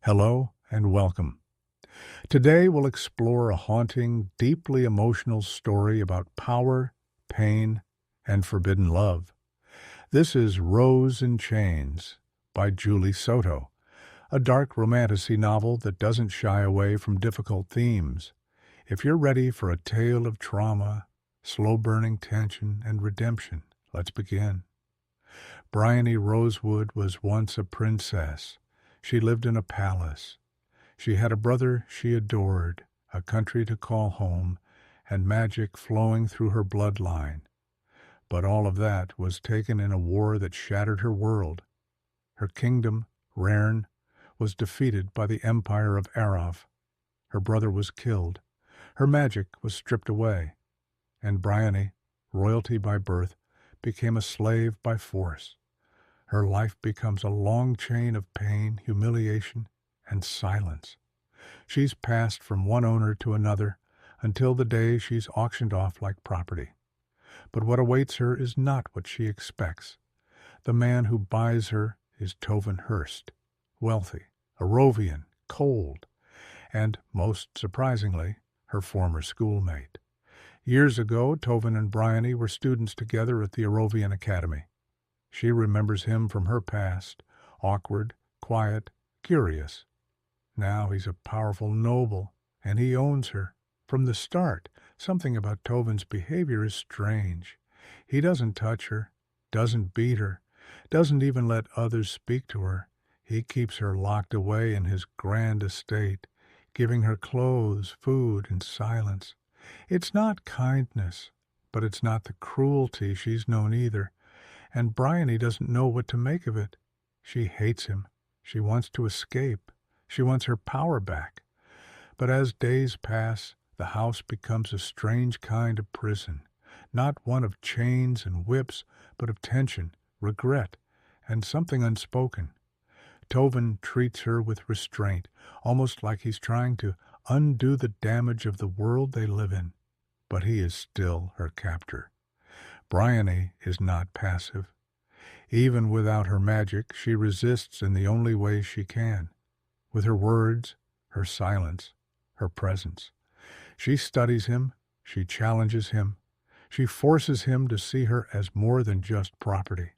Hello and welcome. Today we'll explore a haunting, deeply emotional story about power, pain, and forbidden love. This is Rose in Chains by Julie Soto, a dark romantasy novel that doesn't shy away from difficult themes. If you're ready for a tale of trauma, slow-burning tension, and redemption, let's begin. Bryony Rosewood was once a princess. She lived in a palace. She had a brother she adored, a country to call home, and magic flowing through her bloodline. But all of that was taken in a war that shattered her world. Her kingdom, Rern, was defeated by the Empire of Araf. Her brother was killed. Her magic was stripped away. And Bryony, royalty by birth, became a slave by force. Her life becomes a long chain of pain, humiliation, and silence. She's passed from one owner to another until the day she's auctioned off like property. But what awaits her is not what she expects. The man who buys her is Tovin Hurst, wealthy, Arovian, cold, and, most surprisingly, her former schoolmate. Years ago, Tovin and Bryony were students together at the Arovian Academy. She remembers him from her past, awkward, quiet, curious. Now he's a powerful noble, and he owns her. From the start, something about Tovin's behavior is strange. He doesn't touch her, doesn't beat her, doesn't even let others speak to her. He keeps her locked away in his grand estate, giving her clothes, food, and silence. It's not kindness, but it's not the cruelty she's known either. And Bryony doesn't know what to make of it. She hates him. She wants to escape. She wants her power back. But as days pass, the house becomes a strange kind of prison, not one of chains and whips, but of tension, regret, and something unspoken. Tovin treats her with restraint, almost like he's trying to undo the damage of the world they live in. But he is still her captor. Bryony is not passive. Even without her magic, she resists in the only way she can. With her words, her silence, her presence. She studies him, she challenges him, she forces him to see her as more than just property.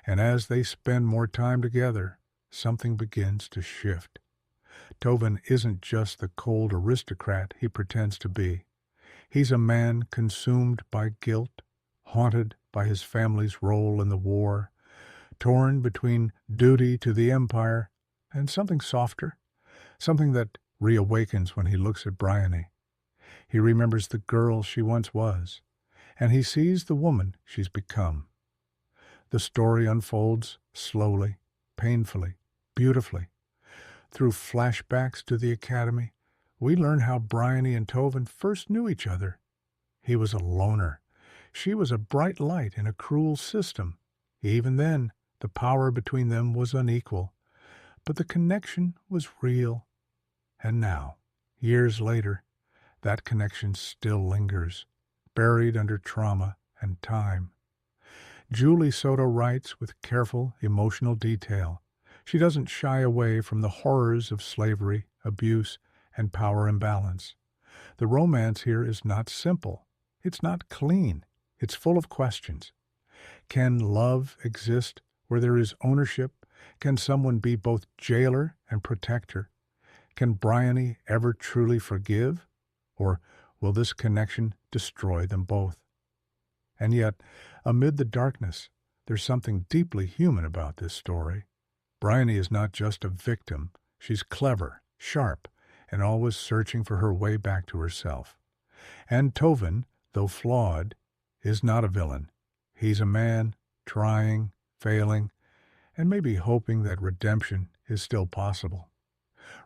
And as they spend more time together, something begins to shift. Tovin isn't just the cold aristocrat he pretends to be. He's a man consumed by guilt, haunted by his family's role in the war, torn between duty to the empire and something softer, something that reawakens when he looks at Bryony. He remembers the girl she once was, and he sees the woman she's become. The story unfolds slowly, painfully, beautifully. Through flashbacks to the academy, we learn how Bryony and Tovin first knew each other. He was a loner. She was a bright light in a cruel system. Even then, the power between them was unequal. But the connection was real. And now, years later, that connection still lingers, buried under trauma and time. Julie Soto writes with careful, emotional detail. She doesn't shy away from the horrors of slavery, abuse, and power imbalance. The romance here is not simple. It's not clean. It's full of questions. Can love exist where there is ownership? Can someone be both jailer and protector? Can Bryony ever truly forgive? Or will this connection destroy them both? And yet, amid the darkness, there's something deeply human about this story. Bryony is not just a victim. She's clever, sharp, and always searching for her way back to herself. And Tovin, though flawed, is not a villain. He's a man, trying, failing, and maybe hoping that redemption is still possible.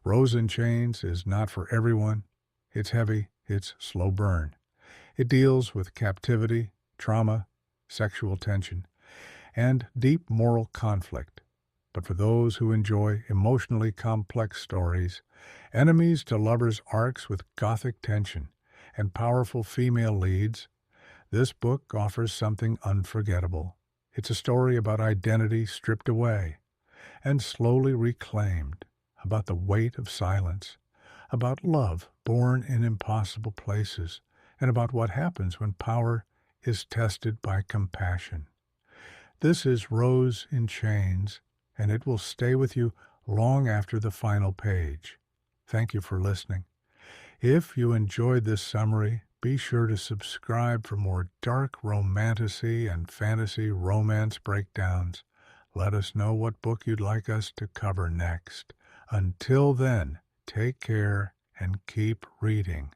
Rose in Chains is not for everyone. It's heavy, it's slow burn. It deals with captivity, trauma, sexual tension, and deep moral conflict. But for those who enjoy emotionally complex stories, enemies to lovers arcs with Gothic tension, and powerful female leads, this book offers something unforgettable. It's a story about identity stripped away and slowly reclaimed, about the weight of silence, about love born in impossible places, and about what happens when power is tested by compassion. This is Rose in Chains, and it will stay with you long after the final page. Thank you for listening. If you enjoyed this summary, be sure to subscribe for more dark romantasy and fantasy romance breakdowns. Let us know what book you'd like us to cover next. Until then, take care and keep reading.